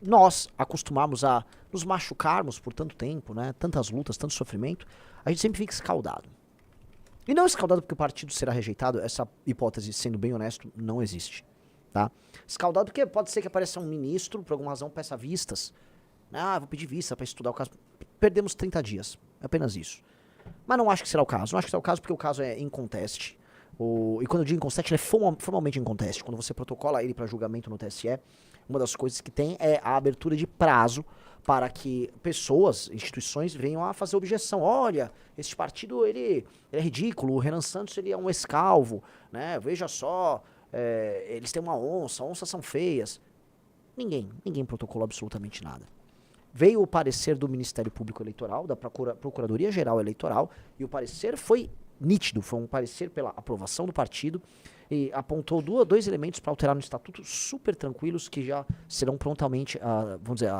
nós acostumamos a nos machucarmos por tanto tempo, né? Tantas lutas, tanto sofrimento, a gente sempre fica escaldado. E não escaldado porque o partido será rejeitado, essa hipótese, sendo bem honesto, não existe. Tá? Escaldado porque pode ser que apareça um ministro, por alguma razão, peça vistas. Vou pedir vista para estudar o caso. Perdemos 30 dias. É apenas isso. Mas não acho que será o caso. Não acho que será o caso porque o caso é in conteste. E quando eu digo in conteste, ele é formalmente in conteste. Quando você protocola ele para julgamento no TSE, uma das coisas que tem é a abertura de prazo para que pessoas, instituições, venham a fazer objeção. Olha, este partido ele é ridículo, o Renan Santos ele é um escalvo, né? Veja só, eles têm uma onça, onças são feias. Ninguém protocolou absolutamente nada. Veio o parecer do Ministério Público Eleitoral, da Procuradoria-Geral Eleitoral, e o parecer foi nítido, foi um parecer pela aprovação do partido, e apontou dois elementos para alterar no estatuto super tranquilos, que já serão prontamente, vamos dizer,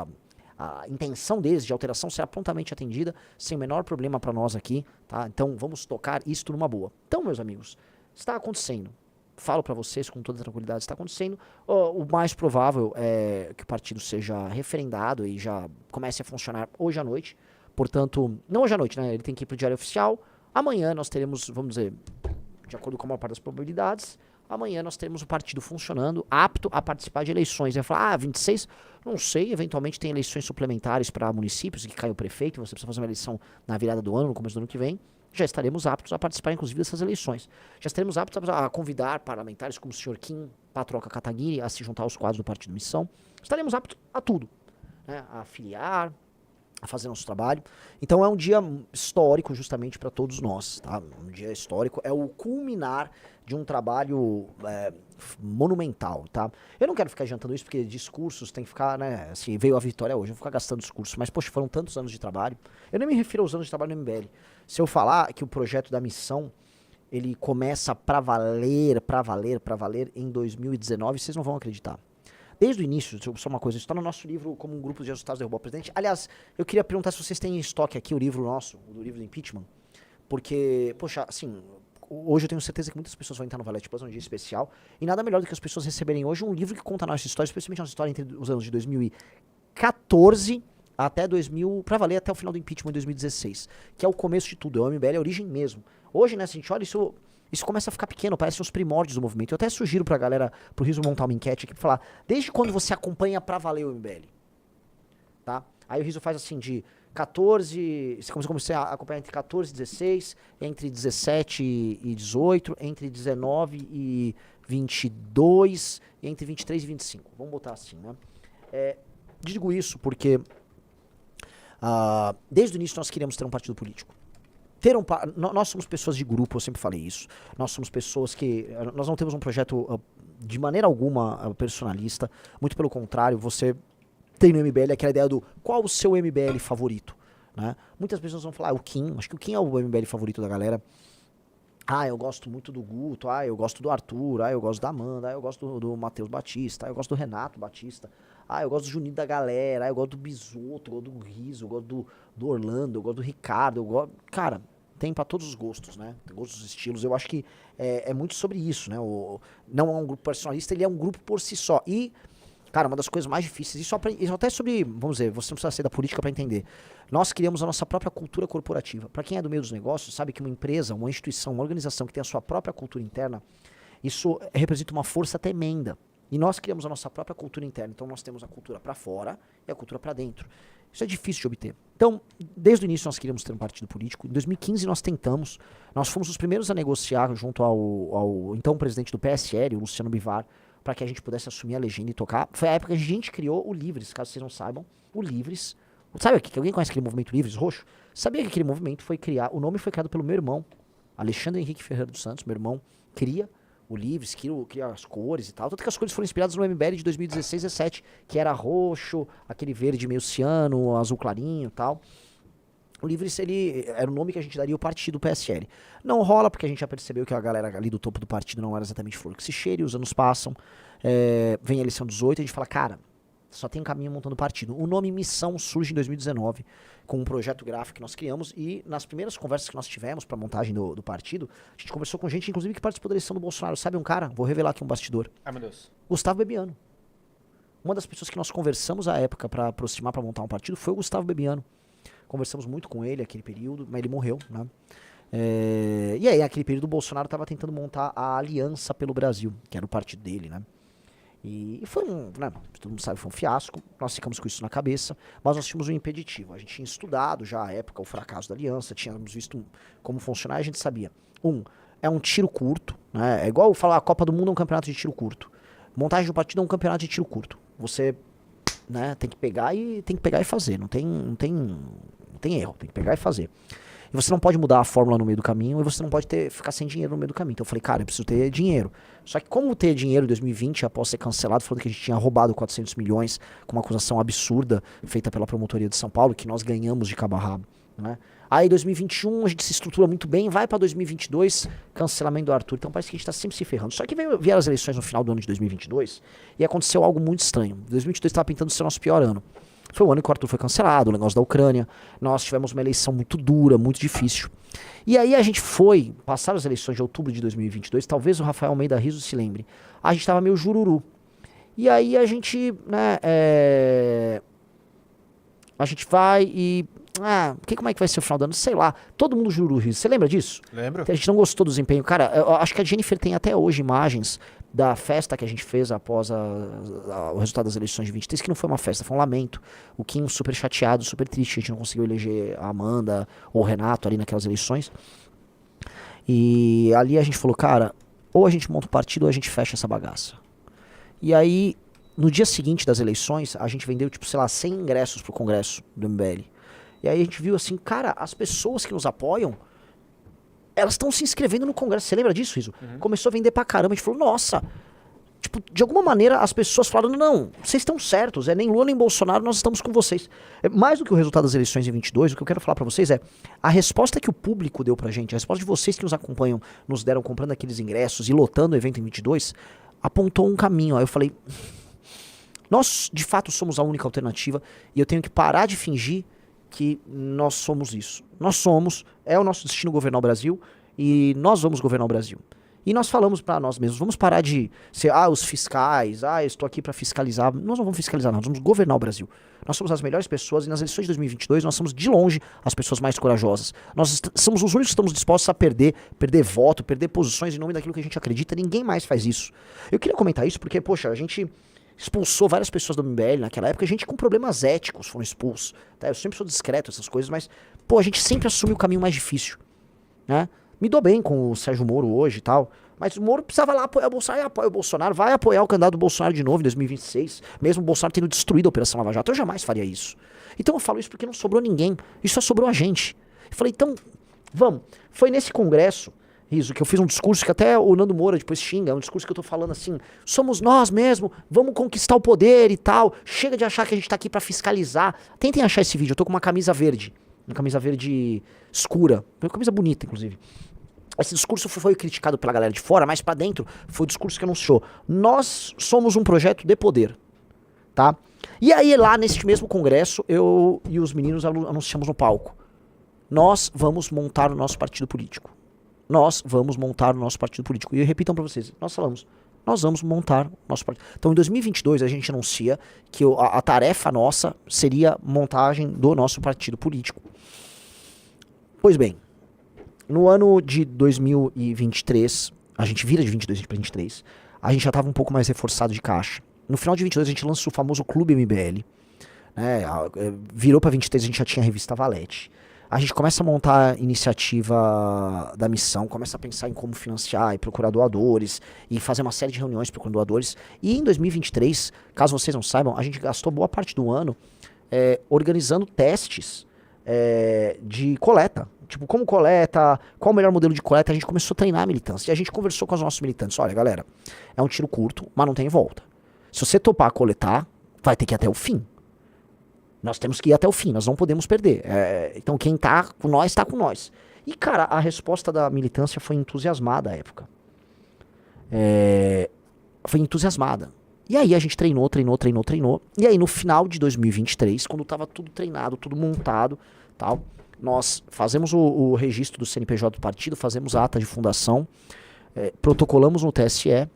a intenção deles de alteração será prontamente atendida, sem o menor problema para nós aqui, tá? Então vamos tocar isto numa boa. Então, meus amigos, está acontecendo. Falo para vocês com toda tranquilidade, está acontecendo. O mais provável é que o partido seja referendado e já comece a funcionar hoje à noite. Portanto, não hoje à noite, né? Ele tem que ir para o Diário Oficial. Amanhã nós teremos, vamos dizer, de acordo com a maior parte das probabilidades, amanhã nós teremos o partido funcionando, apto a participar de eleições. Vai falar, 26, não sei, eventualmente tem eleições suplementares para municípios, que cai o prefeito, você precisa fazer uma eleição na virada do ano, no começo do ano que vem. Já estaremos aptos a participar, inclusive, dessas eleições. Já estaremos aptos a convidar parlamentares como o senhor Kim, Patroca Kataguiri, a se juntar aos quadros do Partido Missão. Estaremos aptos a tudo, né? A filiar, a fazer nosso trabalho. Então é um dia histórico justamente para todos nós, tá? Um dia histórico, é o culminar de um trabalho monumental, tá? Eu não quero ficar adiantando isso porque discursos tem que ficar, né, assim, veio a vitória hoje, eu vou ficar gastando discursos, mas poxa, foram tantos anos de trabalho. Eu nem me refiro aos anos de trabalho no MBL. Se eu falar que o projeto da missão, ele começa pra valer em 2019, vocês não vão acreditar. Desde o início, só uma coisa, isso está no nosso livro como um grupo de resultados derrubar o presidente. Aliás, eu queria perguntar se vocês têm em estoque aqui o livro nosso, o livro do impeachment, porque, poxa, assim, hoje eu tenho certeza que muitas pessoas vão entrar no Valete Plus, um dia especial, e nada melhor do que as pessoas receberem hoje um livro que conta a nossa história, especialmente a nossa história entre os anos de 2014 até 2000, pra valer até o final do impeachment em 2016, que é o começo de tudo, é o MBL, é a origem mesmo. Hoje, né, se a gente olha isso começa a ficar pequeno, parece os primórdios do movimento. Eu até sugiro pra galera, pro Riso montar uma enquete aqui pra falar, desde quando você acompanha pra valer o MBL? Tá? Aí o Riso faz assim, de 14, você começa a acompanhar entre 14 e 16, entre 17 e 18, entre 19 e 22, e entre 23 e 25. Vamos botar assim, né? Digo isso porque desde o início nós queríamos ter um partido político. Nós somos pessoas de grupo, eu sempre falei isso. Nós somos pessoas que... Nós não temos um projeto de maneira alguma personalista. Muito pelo contrário, você tem no MBL aquela ideia do qual o seu MBL favorito, né? Muitas pessoas vão falar, o Kim. Acho que o Kim é o MBL favorito da galera. Eu gosto muito do Guto. Eu gosto do Arthur. Eu gosto da Amanda. Eu gosto do Matheus Batista. Eu gosto do Renato Batista. Eu gosto do Juninho da galera. Eu gosto do Bisotto. Eu gosto do Riso. Eu gosto do Orlando. Eu gosto do Ricardo. Cara, tem pra todos os gostos, né? Tem gostos, estilos. Eu acho que é muito sobre isso, né? Não é um grupo personalista, ele é um grupo por si só. E, cara, uma das coisas mais difíceis, isso até sobre, vamos dizer, você não precisa ser da política pra entender. Nós criamos a nossa própria cultura corporativa. Pra quem é do meio dos negócios, sabe que uma empresa, uma instituição, uma organização que tem a sua própria cultura interna, isso representa uma força tremenda. E nós criamos a nossa própria cultura interna. Então nós temos a cultura pra fora e a cultura pra dentro. Isso é difícil de obter. Então, desde o início nós queríamos ter um partido político. Em 2015 nós tentamos. Nós fomos os primeiros a negociar junto ao então presidente do PSL, o Luciano Bivar, para que a gente pudesse assumir a legenda e tocar. Foi a época que a gente criou o Livres, caso vocês não saibam. O Livres. Sabe que alguém conhece aquele movimento Livres Roxo? Sabia que aquele movimento foi criado... O nome foi criado pelo meu irmão, Alexandre Henrique Ferreira dos Santos. Meu irmão cria o Livres, cria as cores e tal. Tanto que as cores foram inspiradas no MBL de 2016 e 2017, que era roxo, aquele verde meio ciano, azul clarinho e tal. O Livres, ele era o nome que a gente daria ao partido PSL. Não rola, porque a gente já percebeu que a galera ali do topo do partido não era exatamente flor que se cheire, os anos passam, vem a eleição 18, a gente fala, cara, só tem um caminho montando partido. O nome Missão surge em 2019, com um projeto gráfico que nós criamos, e nas primeiras conversas que nós tivemos para montagem do partido, a gente conversou com gente, inclusive, que participou da eleição do Bolsonaro. Sabe um cara? Vou revelar aqui um bastidor. Meu Deus. Gustavo Bebiano. Uma das pessoas que nós conversamos à época para aproximar, para montar um partido, foi o Gustavo Bebiano. Conversamos muito com ele naquele período, mas ele morreu, né? E aí, naquele período, o Bolsonaro estava tentando montar a Aliança pelo Brasil, que era o partido dele, né? E foi né, todo mundo sabe, foi um fiasco, nós ficamos com isso na cabeça, mas nós tínhamos um impeditivo. A gente tinha estudado já à época o fracasso da aliança, tínhamos visto como funcionar e a gente sabia. É um tiro curto, né? É igual falar a Copa do Mundo é um campeonato de tiro curto. Montagem de um partido é um campeonato de tiro curto. Você, né, tem que pegar e fazer, não tem erro, tem que pegar e fazer. E você não pode mudar a fórmula no meio do caminho e você não pode ficar sem dinheiro no meio do caminho. Então eu falei, cara, eu preciso ter dinheiro. Só que como ter dinheiro em 2020, após ser cancelado, falando que a gente tinha roubado 400 milhões com uma acusação absurda feita pela promotoria de São Paulo, que nós ganhamos de cabo a rabo, né? Aí 2021 a gente se estrutura muito bem, vai pra 2022, cancelamento do Arthur. Então parece que a gente tá sempre se ferrando. Só que vieram as eleições no final do ano de 2022 e aconteceu algo muito estranho. 2022 tava pintando ser o nosso pior ano. Foi o ano que o Arthur foi cancelado, o negócio da Ucrânia. Nós tivemos uma eleição muito dura, muito difícil. E aí a gente foi, passaram as eleições de outubro de 2022, talvez o Rafael Almeida Rizzo se lembre. A gente tava meio jururu. E aí a gente, né, a gente vai e... como é que vai ser o final do ano? Sei lá. Todo mundo jururu Rizzo. Você lembra disso? Lembro. A gente não gostou do desempenho. Cara, eu acho que a Jennifer tem até hoje imagens da festa que a gente fez após o resultado das eleições de 23, que não foi uma festa, foi um lamento. O Kim super chateado, super triste, a gente não conseguiu eleger a Amanda ou o Renato ali naquelas eleições. E ali a gente falou, cara, ou a gente monta um partido ou a gente fecha essa bagaça. E aí, no dia seguinte das eleições, a gente vendeu, tipo, sei lá, 100 ingressos pro Congresso do MBL. E aí a gente viu assim, cara, as pessoas que nos apoiam, elas estão se inscrevendo no Congresso. Você lembra disso, Rizzo? Começou a vender pra caramba. A gente falou, nossa. Tipo, de alguma maneira as pessoas falaram, não, vocês estão certos. Nem Lula nem Bolsonaro, nós estamos com vocês. Mais do que o resultado das eleições em 22, o que eu quero falar pra vocês é a resposta que o público deu pra gente, a resposta de vocês que nos acompanham, nos deram comprando aqueles ingressos e lotando o evento em 22, apontou um caminho. Aí eu falei, nós de fato somos a única alternativa e eu tenho que parar de fingir que nós somos isso. Nós somos, é o nosso destino governar o Brasil e nós vamos governar o Brasil. E nós falamos pra nós mesmos, vamos parar de ser, os fiscais, eu estou aqui pra fiscalizar. Nós não vamos fiscalizar, nós vamos governar o Brasil. Nós somos as melhores pessoas e nas eleições de 2022 nós somos de longe as pessoas mais corajosas. Nós somos os únicos que estamos dispostos a perder voto, perder posições em nome daquilo que a gente acredita. Ninguém mais faz isso. Eu queria comentar isso porque, poxa, a gente expulsou várias pessoas do MBL naquela época, gente com problemas éticos foram expulsos, tá? Eu sempre sou discreto essas coisas, mas, pô, a gente sempre assume o caminho mais difícil, né? Me dou bem com o Sérgio Moro hoje e tal, mas o Moro precisava lá apoiar o Bolsonaro, apoia o Bolsonaro, vai apoiar o candidato do Bolsonaro de novo em 2026, mesmo o Bolsonaro tendo destruído a Operação Lava Jato. Eu jamais faria isso. Então eu falo isso porque não sobrou ninguém, isso só sobrou a gente. Eu falei, então, vamos. Foi nesse congresso, Rizzo, que eu fiz um discurso que até o Nando Moura depois xinga, é um discurso que eu tô falando assim, somos nós mesmo, vamos conquistar o poder e tal, chega de achar que a gente tá aqui pra fiscalizar. Tentem achar esse vídeo, eu tô com uma camisa verde escura, uma camisa bonita, inclusive. Esse discurso foi criticado pela galera de fora, mas pra dentro foi o discurso que anunciou, nós somos um projeto de poder, tá? E aí lá nesse mesmo congresso, eu e os meninos anunciamos no palco, nós vamos montar o nosso partido político. Nós vamos montar o nosso partido político. E eu repito pra vocês, nós falamos, nós vamos montar o nosso partido. Então em 2022 a gente anuncia que a tarefa nossa seria montagem do nosso partido político. Pois bem, no ano de 2023, a gente vira de 22 para 23, a gente já estava um pouco mais reforçado de caixa. No final de 22 a gente lança o famoso Clube MBL, né? Virou para 23 a gente já tinha a revista Valete. A gente começa a montar a iniciativa da missão, começa a pensar em como financiar e procurar doadores, e fazer uma série de reuniões procurando doadores. E em 2023, caso vocês não saibam, a gente gastou boa parte do ano organizando testes de coleta. Tipo, como coleta, qual o melhor modelo de coleta, a gente começou a treinar a militância. E a gente conversou com os nossos militantes, olha galera, é um tiro curto, mas não tem volta. Se você topar coletar, vai ter que ir até o fim. Nós temos que ir até o fim, nós não podemos perder. Então quem tá com nós, tá com nós. E, cara, a resposta da militância foi entusiasmada à época. Foi entusiasmada. E aí a gente treinou. E aí no final de 2023, quando tava tudo treinado, tudo montado, tal, nós fazemos o registro do CNPJ do partido, fazemos a ata de fundação, protocolamos no TSE,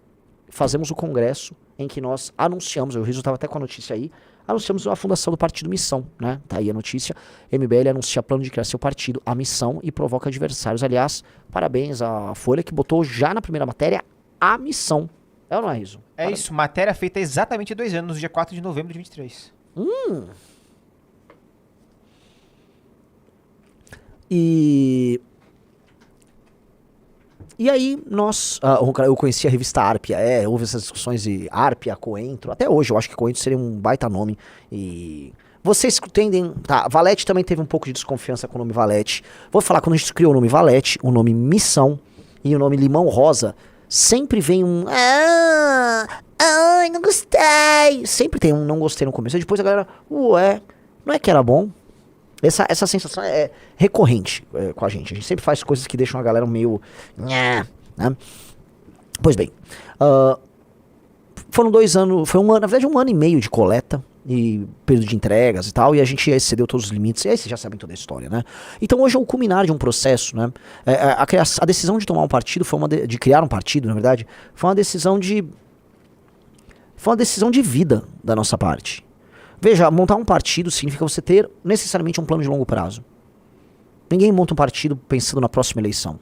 fazemos o congresso em que nós anunciamos, o Rizzo estava até com a notícia aí, anunciamos a fundação do Partido Missão, né? Tá aí a notícia. MBL anuncia plano de criar seu partido, a Missão, e provoca adversários. Aliás, parabéns à Folha que botou já na primeira matéria a Missão. É ou não é, Rizzo? É isso, matéria feita exatamente há 2 anos, no dia 4 de novembro de 23. E aí nós, eu conheci a revista Arpia, houve essas discussões de Arpia, Coentro, até hoje eu acho que Coentro seria um baita nome, e vocês entendem, tá, Valete também teve um pouco de desconfiança com o nome Valete. Vou falar, quando a gente criou o nome Valete, o nome Missão e o nome Limão Rosa, sempre vem um, ai, não gostei, sempre tem um não gostei no começo, e depois a galera, ué, não é que era bom? Essa sensação é recorrente com a gente. A gente sempre faz coisas que deixam a galera meio... né? Pois bem. Foram 2 anos... Foi na verdade 1 ano e meio de coleta e período de entregas e tal. E a gente excedeu todos os limites. E aí vocês já sabem toda a história, né? Então hoje é o culminar de um processo, né? A decisão de tomar um partido foi de criar um partido, na verdade, foi uma decisão de... Foi uma decisão de vida da nossa parte. Veja, montar um partido significa você ter necessariamente um plano de longo prazo. Ninguém monta um partido pensando na próxima eleição.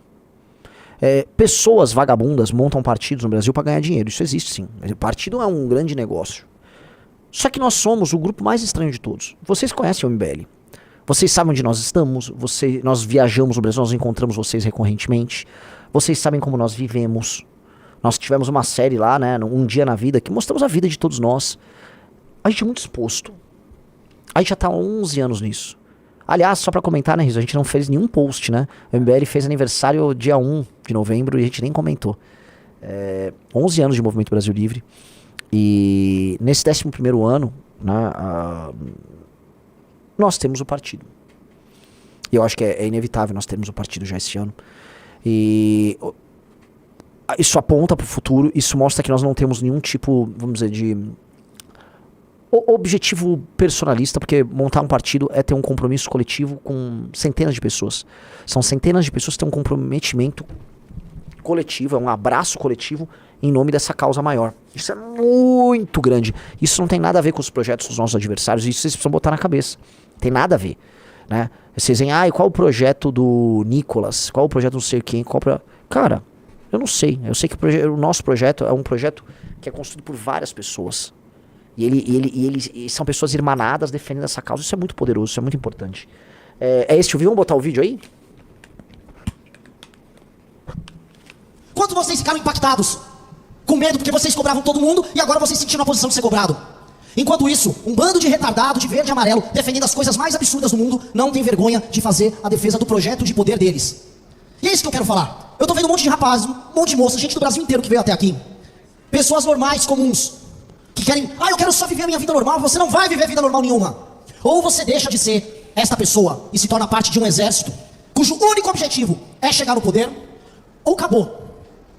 Pessoas vagabundas montam partidos no Brasil para ganhar dinheiro. Isso existe sim. O partido é um grande negócio. Só que nós somos o grupo mais estranho de todos. Vocês conhecem o MBL. Vocês sabem onde nós estamos. Nós viajamos no Brasil, nós encontramos vocês recorrentemente. Vocês sabem como nós vivemos. Nós tivemos uma série lá, né, Um Dia na Vida, que mostramos a vida de todos nós. A gente é muito exposto. A gente já tá há 11 anos nisso. Aliás, só pra comentar, né, Rizzo, a gente não fez nenhum post, né? O MBL fez aniversário dia 1 de novembro e a gente nem comentou. 11 anos de Movimento Brasil Livre. E nesse 11º ano, né, nós temos o partido. E eu acho que é inevitável nós termos o partido já esse ano. E isso aponta pro futuro, isso mostra que nós não temos nenhum tipo, vamos dizer, de... objetivo personalista, porque montar um partido é ter um compromisso coletivo com centenas de pessoas. São centenas de pessoas que têm um comprometimento coletivo, é um abraço coletivo em nome dessa causa maior. Isso é muito grande. Isso não tem nada a ver com os projetos dos nossos adversários, isso vocês precisam botar na cabeça. Tem nada a ver, né? Vocês dizem, e qual o projeto do Nicolas? Qual o projeto do não sei quem? Cara, eu não sei. Eu sei que o nosso projeto é um projeto que é construído por várias pessoas. E são pessoas irmanadas defendendo essa causa. Isso é muito poderoso, isso é muito importante. Esse o vídeo? Vamos botar o vídeo aí? Quanto vocês ficaram impactados? Com medo porque vocês cobravam todo mundo e agora vocês se sentiram na posição de ser cobrado. Enquanto isso, um bando de retardado de verde e amarelo defendendo as coisas mais absurdas do mundo não tem vergonha de fazer a defesa do projeto de poder deles. E é isso que eu quero falar. Eu tô vendo um monte de rapazes, um monte de moças, gente do Brasil inteiro que veio até aqui. Pessoas normais, comuns, que querem, eu quero só viver a minha vida normal. Você não vai viver vida normal nenhuma. Ou você deixa de ser esta pessoa e se torna parte de um exército cujo único objetivo é chegar no poder, ou acabou.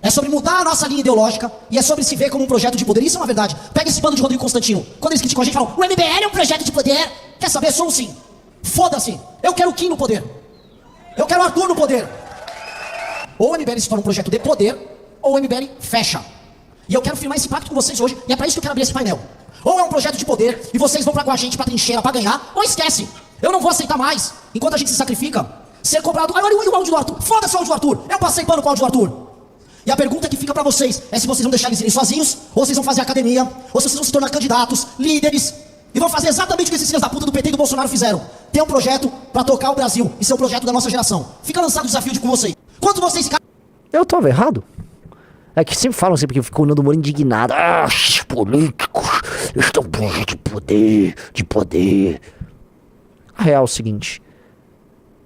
É sobre mudar a nossa linha ideológica e é sobre se ver como um projeto de poder. Isso é uma verdade. Pega esse bando de Rodrigo Constantino. Quando eles criticam a gente, falam, o MBL é um projeto de poder. Quer saber? Sou um sim. Foda-se. Eu quero o Kim no poder. Eu quero o Arthur no poder. Ou o MBL se torna um projeto de poder, ou o MBL fecha. E eu quero firmar esse pacto com vocês hoje, e é pra isso que eu quero abrir esse painel. Ou é um projeto de poder, e vocês vão com a gente pra trincheira pra ganhar, ou esquece. Eu não vou aceitar mais, enquanto a gente se sacrifica, ser cobrado. Olha o áudio do Arthur. Foda-se o áudio do Arthur. Eu passei pano com o áudio do Arthur. E a pergunta que fica pra vocês é se vocês vão deixar eles irem sozinhos, ou vocês vão fazer academia, ou se vocês vão se tornar candidatos, líderes, e vão fazer exatamente o que esses filhos da puta do PT e do Bolsonaro fizeram. Ter um projeto pra tocar o Brasil, e ser um projeto da nossa geração. Fica lançado o desafio com vocês. Quanto vocês... Eu tava errado? É que sempre falam assim, porque ficou o Nando Moura indignado. Os políticos estão de poder, de poder. A real é o seguinte.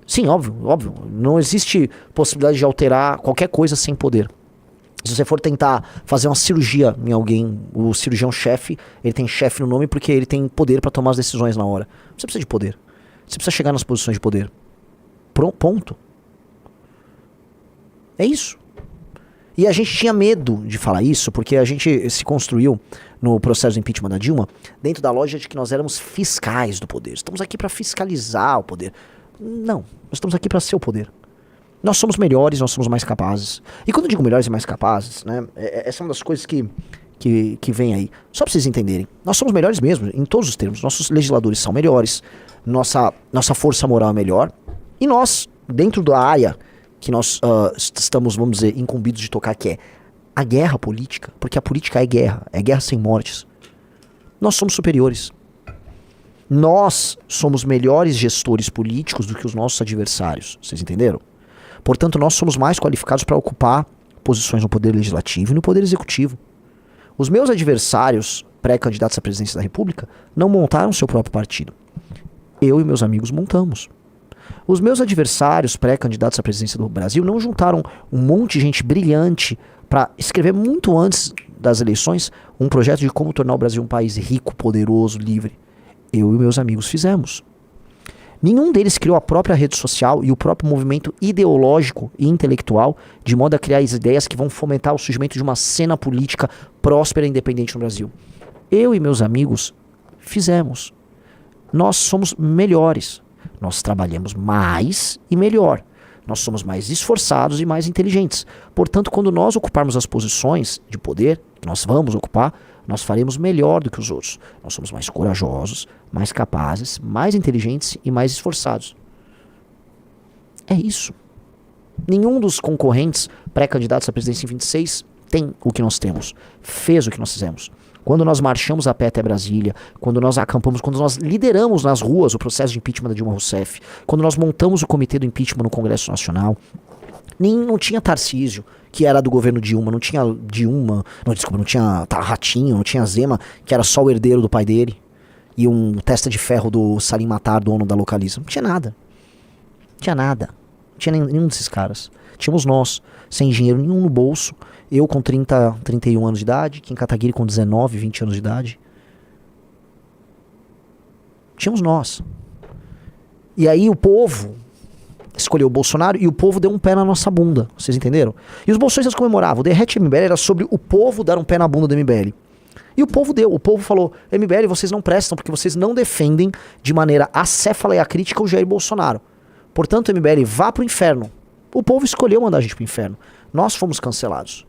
Sim, óbvio. Não existe possibilidade de alterar qualquer coisa sem poder. Se você for tentar fazer uma cirurgia em alguém, o cirurgião-chefe, ele tem chefe no nome porque ele tem poder pra tomar as decisões na hora. Você precisa de poder. Você precisa chegar nas posições de poder. Ponto. É isso. E a gente tinha medo de falar isso, porque a gente se construiu no processo do impeachment da Dilma dentro da lógica de que nós éramos fiscais do poder. Estamos aqui para fiscalizar o poder. Não, nós estamos aqui para ser o poder. Nós somos melhores, nós somos mais capazes. E quando eu digo melhores e mais capazes, né, essa é uma das coisas que que vem aí. Só pra vocês entenderem. Nós somos melhores mesmo, em todos os termos. Nossos legisladores são melhores, nossa força moral é melhor. E nós, dentro da área que nós estamos, vamos dizer, incumbidos de tocar, que é a guerra política, porque a política é guerra sem mortes. Nós somos superiores. Nós somos melhores gestores políticos do que os nossos adversários. Vocês entenderam? Portanto, nós somos mais qualificados para ocupar posições no poder legislativo e no poder executivo. Os meus adversários, pré-candidatos à presidência da República, não montaram seu próprio partido. Eu e meus amigos montamos. Os meus adversários, pré-candidatos à presidência do Brasil, não juntaram um monte de gente brilhante para escrever muito antes das eleições um projeto de como tornar o Brasil um país rico, poderoso, livre. Eu e meus amigos fizemos. Nenhum deles criou a própria rede social e o próprio movimento ideológico e intelectual de modo a criar as ideias que vão fomentar o surgimento de uma cena política próspera e independente no Brasil. Eu e meus amigos fizemos. Nós somos melhores. Nós trabalhamos mais e melhor. Nós somos mais esforçados e mais inteligentes. Portanto, quando nós ocuparmos as posições de poder que nós vamos ocupar, nós faremos melhor do que os outros. Nós somos mais corajosos, mais capazes, mais inteligentes e mais esforçados. É isso. Nenhum dos concorrentes pré-candidatos à presidência em 26 tem o que nós temos. Fez o que nós fizemos. Quando nós marchamos a pé até Brasília, quando nós acampamos, quando nós lideramos nas ruas o processo de impeachment da Dilma Rousseff, quando nós montamos o comitê do impeachment no Congresso Nacional, não tinha Tarcísio, que era do governo Dilma, não tinha Dilma, não tinha Ratinho, não tinha Zema, que era só o herdeiro do pai dele, e um testa de ferro do Salim Matar, dono da Localiza. Não tinha nada. Não tinha nada. Não tinha nenhum desses caras. Tínhamos nós, sem dinheiro nenhum no bolso, eu com 31 anos de idade, Kim Kataguiri com 19, 20 anos de idade. Tínhamos nós. E aí o povo escolheu o Bolsonaro e o povo deu um pé na nossa bunda. Vocês entenderam? E os bolsonistas comemoravam. O Derrete MBL era sobre o povo dar um pé na bunda do MBL. E o povo deu. O povo falou, MBL, vocês não prestam porque vocês não defendem de maneira acéfala e acrítica o Jair Bolsonaro. Portanto, MBL, vá pro inferno. O povo escolheu mandar a gente pro inferno. Nós fomos cancelados.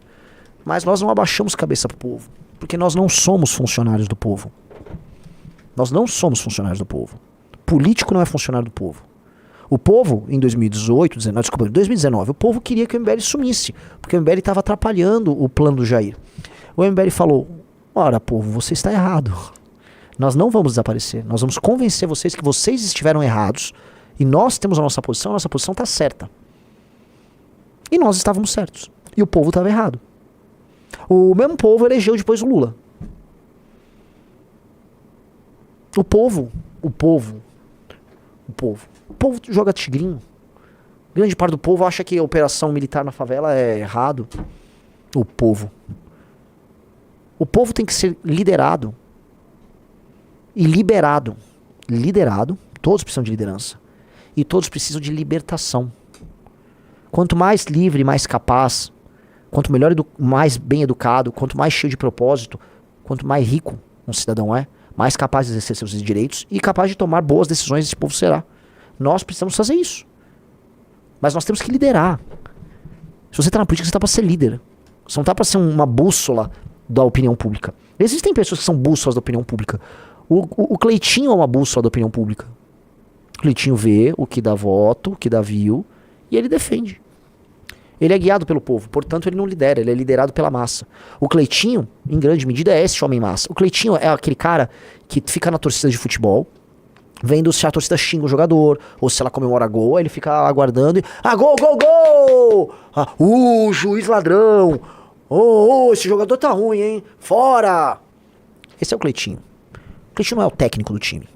Mas nós não abaixamos cabeça pro povo. Porque nós não somos funcionários do povo. Nós não somos funcionários do povo. Político não é funcionário do povo. O povo, em 2019, o povo queria que o MBL sumisse. Porque o MBL estava atrapalhando o plano do Jair. O MBL falou, ora, povo, você está errado. Nós não vamos desaparecer. Nós vamos convencer vocês que vocês estiveram errados. E nós temos a nossa posição está certa. E nós estávamos certos. E o povo estava errado. O mesmo povo elegeu depois o Lula. O povo joga tigrinho. Grande parte do povo acha que a operação militar na favela é errado. O povo tem que ser liderado e liberado. Liderado, todos precisam de liderança. E todos precisam de libertação. Quanto mais livre, mais capaz, quanto melhor, mais bem educado, quanto mais cheio de propósito, quanto mais rico um cidadão é, mais capaz de exercer seus direitos e capaz de tomar boas decisões esse povo será. Nós precisamos fazer isso. Mas nós temos que liderar. Se você está na política, você está para ser líder. Você não está para ser uma bússola da opinião pública. Existem pessoas que são bússolas da opinião pública. O Cleitinho é uma bússola da opinião pública. O Cleitinho vê o que dá voto, o que dá view, e ele defende. Ele é guiado pelo povo, portanto ele não lidera, ele é liderado pela massa. O Cleitinho, em grande medida, é esse homem massa. O Cleitinho é aquele cara que fica na torcida de futebol, vendo se a torcida xinga o jogador, ou se ela comemora gol, aí ele fica aguardando e... gol, gol, gol! Juiz ladrão! Esse jogador tá ruim, hein? Fora! Esse é o Cleitinho. O Cleitinho não é o técnico do time,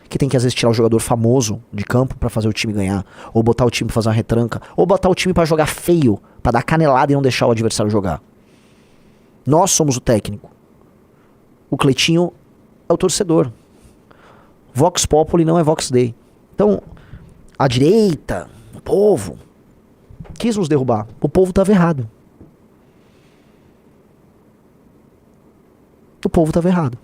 que tem que às vezes tirar o jogador famoso de campo pra fazer o time ganhar, ou botar o time pra fazer uma retranca, ou botar o time pra jogar feio, pra dar canelada e não deixar o adversário jogar. Nós somos o técnico. O Cleitinho é o torcedor. Vox Populi não é Vox Dei. Então, a direita, o povo, quis nos derrubar. O povo estava errado. O povo estava errado.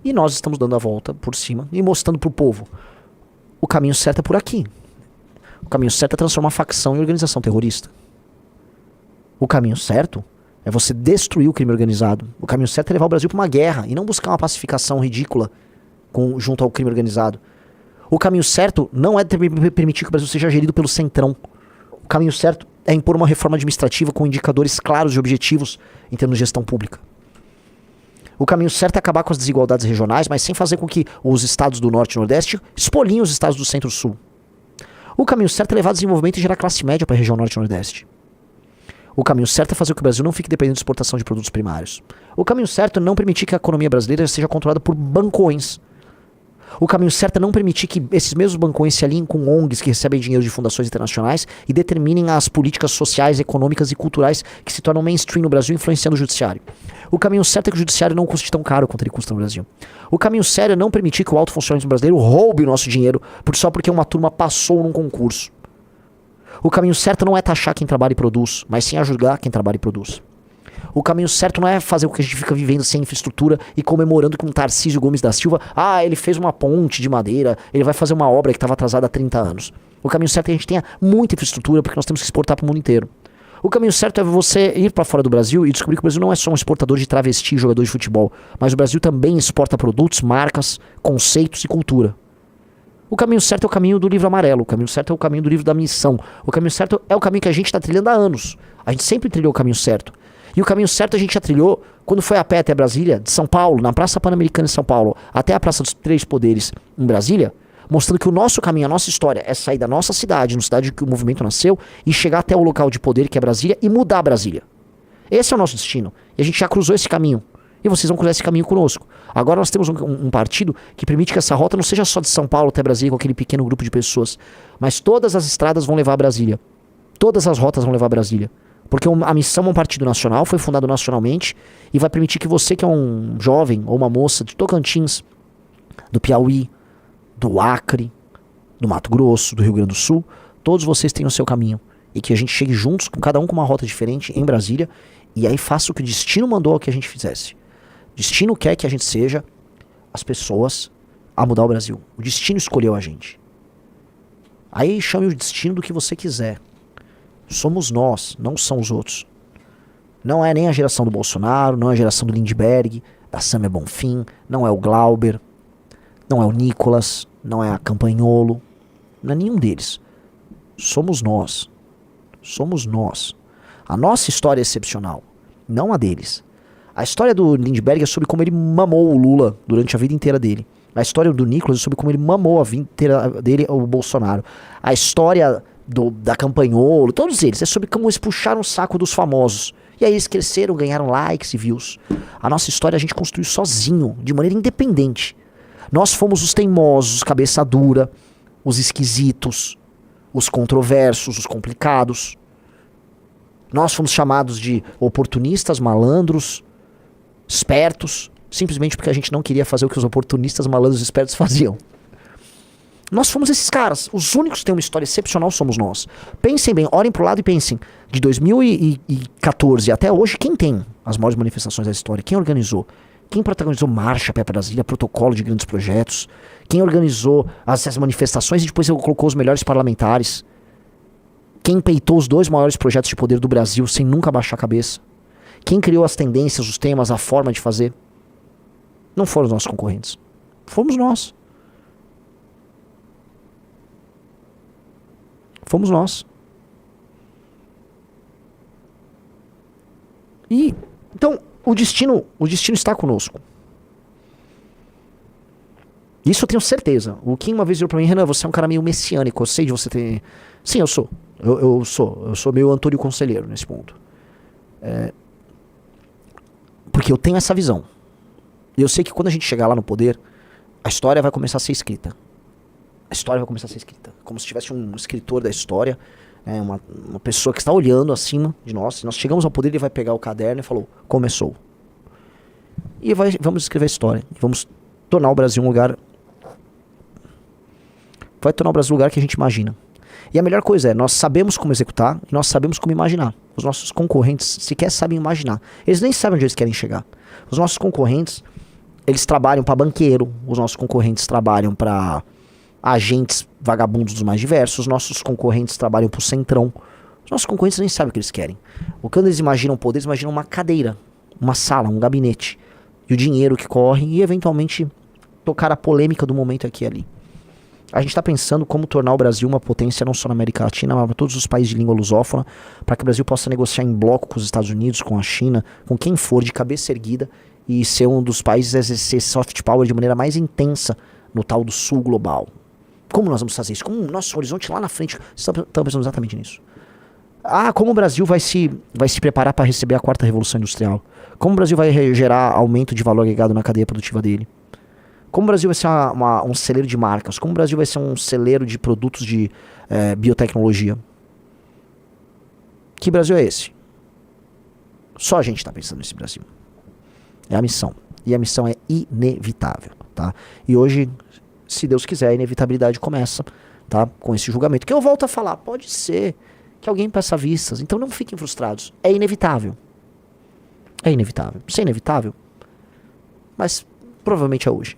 E nós estamos dando a volta por cima e mostrando pro povo. O caminho certo é por aqui. O caminho certo é transformar a facção em organização terrorista. O caminho certo É você destruir o crime organizado. O caminho certo é levar o Brasil para uma guerra e não buscar uma pacificação ridícula junto ao crime organizado. O caminho certo não é permitir que o Brasil seja gerido pelo centrão. O caminho certo é impor uma reforma administrativa com indicadores claros e objetivos em termos de gestão pública. O caminho certo é acabar com as desigualdades regionais, mas sem fazer com que os estados do Norte e Nordeste espoliem os estados do Centro-Sul. O caminho certo é levar desenvolvimento e gerar classe média para a região Norte e Nordeste. O caminho certo é fazer com que o Brasil não fique dependendo de exportação de produtos primários. O caminho certo é não permitir que a economia brasileira seja controlada por bancões. O caminho certo é não permitir que esses mesmos bancões se alinhem com ONGs que recebem dinheiro de fundações internacionais e determinem as políticas sociais, econômicas e culturais que se tornam mainstream no Brasil, influenciando o judiciário. O caminho certo é que o judiciário não custe tão caro quanto ele custa no Brasil. O caminho sério é não permitir que o alto funcionalismo brasileiro roube o nosso dinheiro só porque uma turma passou num concurso. O caminho certo não é taxar quem trabalha e produz, mas sim ajudar quem trabalha e produz. O caminho certo não é fazer o que a gente fica vivendo sem infraestrutura e comemorando com Tarcísio Gomes da Silva. Ah, ele fez uma ponte de madeira, ele vai fazer uma obra que estava atrasada há 30 anos. O caminho certo é que a gente tenha muita infraestrutura porque nós temos que exportar para o mundo inteiro. O caminho certo é você ir para fora do Brasil e descobrir que o Brasil não é só um exportador de travesti e jogador de futebol, mas o Brasil também exporta produtos, marcas, conceitos e cultura. O caminho certo é o caminho do livro amarelo, o caminho certo é o caminho do livro da missão, o caminho certo é o caminho que a gente está trilhando há anos. A gente sempre trilhou o caminho certo. E o caminho certo a gente já trilhou quando foi a pé até Brasília, de São Paulo, na Praça Pan-Americana de São Paulo, até a Praça dos Três Poderes em Brasília, mostrando que o nosso caminho, a nossa história é sair da nossa cidade, na cidade que o movimento nasceu, e chegar até o local de poder, que é Brasília, e mudar Brasília. Esse é o nosso destino. E a gente já cruzou esse caminho. E vocês vão cruzar esse caminho conosco. Agora nós temos um partido que permite que essa rota não seja só de São Paulo até Brasília, com aquele pequeno grupo de pessoas, mas todas as estradas vão levar a Brasília. Todas as rotas vão levar a Brasília. Porque a missão é um partido nacional, foi fundado nacionalmente, e vai permitir que você, que é um jovem ou uma moça de Tocantins, do Piauí, do Acre, do Mato Grosso, do Rio Grande do Sul, todos vocês tenham o seu caminho. E que a gente chegue juntos, com cada um com uma rota diferente, em Brasília, e aí faça o que o destino mandou que a gente fizesse. O destino quer que a gente seja as pessoas a mudar o Brasil. O destino escolheu a gente. Aí chame o destino do que você quiser. Somos nós, não são os outros. Não é nem a geração do Bolsonaro, não é a geração do Lindbergh, da Samia Bonfim, não é o Glauber, não é o Nicolas, não é a Campanholo, não é nenhum deles. Somos nós. Somos nós. A nossa história é excepcional, não a deles. A história do Lindbergh é sobre como ele mamou o Lula durante a vida inteira dele. A história do Nicolas é sobre como ele mamou a vida inteira dele o Bolsonaro. A história da Campanholo, todos eles, é sobre como eles puxaram o saco dos famosos. E aí eles cresceram, ganharam likes e views. A nossa história a gente construiu sozinho, de maneira independente. Nós fomos os teimosos, os cabeça dura, os esquisitos, os controversos, os complicados. Nós fomos chamados de oportunistas, malandros, espertos, simplesmente porque a gente não queria fazer o que os oportunistas, malandros e espertos faziam. Nós fomos esses caras. Os únicos que têm uma história excepcional somos nós. Pensem bem, olhem pro lado e pensem. De 2014 até hoje, quem tem as maiores manifestações da história? Quem organizou? Quem protagonizou Marcha Pé Brasília, protocolo de grandes projetos? Quem organizou essas manifestações e depois colocou os melhores parlamentares? Quem peitou os 2 maiores projetos de poder do Brasil sem nunca baixar a cabeça? Quem criou as tendências, os temas, a forma de fazer? Não foram os nossos concorrentes. Fomos nós. Fomos nós. E então o destino está conosco. Isso eu tenho certeza. O Kim uma vez virou pra mim: Renan, você é um cara meio messiânico. Eu sei de você ter... Sim, eu sou. Eu sou meio Antônio Conselheiro nesse ponto. Porque eu tenho essa visão. E eu sei que quando a gente chegar lá no poder, a história vai começar a ser escrita. A história vai começar a ser escrita. Como se tivesse um escritor da história, uma pessoa que está olhando acima de nós. Se nós chegamos ao poder, ele vai pegar o caderno e falou: começou. E vamos escrever a história. Vamos tornar o Brasil um lugar... Vai tornar o Brasil um lugar que a gente imagina. E a melhor coisa é, nós sabemos como executar e nós sabemos como imaginar. Os nossos concorrentes sequer sabem imaginar. Eles nem sabem onde eles querem chegar. Os nossos concorrentes, eles trabalham para banqueiro. Os nossos concorrentes trabalham para agentes vagabundos dos mais diversos. Os nossos concorrentes trabalham pro centrão. Os nossos concorrentes nem sabem o que eles querem. Quando eles imaginam poder, eles imaginam uma cadeira, uma sala, um gabinete. E o dinheiro que corre e, eventualmente, tocar a polêmica do momento aqui e ali. A gente está pensando como tornar o Brasil uma potência não só na América Latina, mas para todos os países de língua lusófona, para que o Brasil possa negociar em bloco com os Estados Unidos, com a China, com quem for, de cabeça erguida, e ser um dos países a exercer soft power de maneira mais intensa no tal do sul global. Como nós vamos fazer isso? Como o nosso horizonte lá na frente, estamos pensando exatamente nisso. Como o Brasil vai se preparar para receber a quarta revolução industrial? Como o Brasil vai gerar aumento de valor agregado na cadeia produtiva dele? Como o Brasil vai ser um celeiro de marcas? Como o Brasil vai ser um celeiro de produtos de biotecnologia? Que Brasil é esse? Só a gente está pensando nesse Brasil. É a missão. E a missão é inevitável, tá? E hoje, se Deus quiser, a inevitabilidade começa, tá? Com esse julgamento. Que eu volto a falar, pode ser que alguém peça vistas. Então não fiquem frustrados. É inevitável. É inevitável. Isso é inevitável. Mas provavelmente é hoje.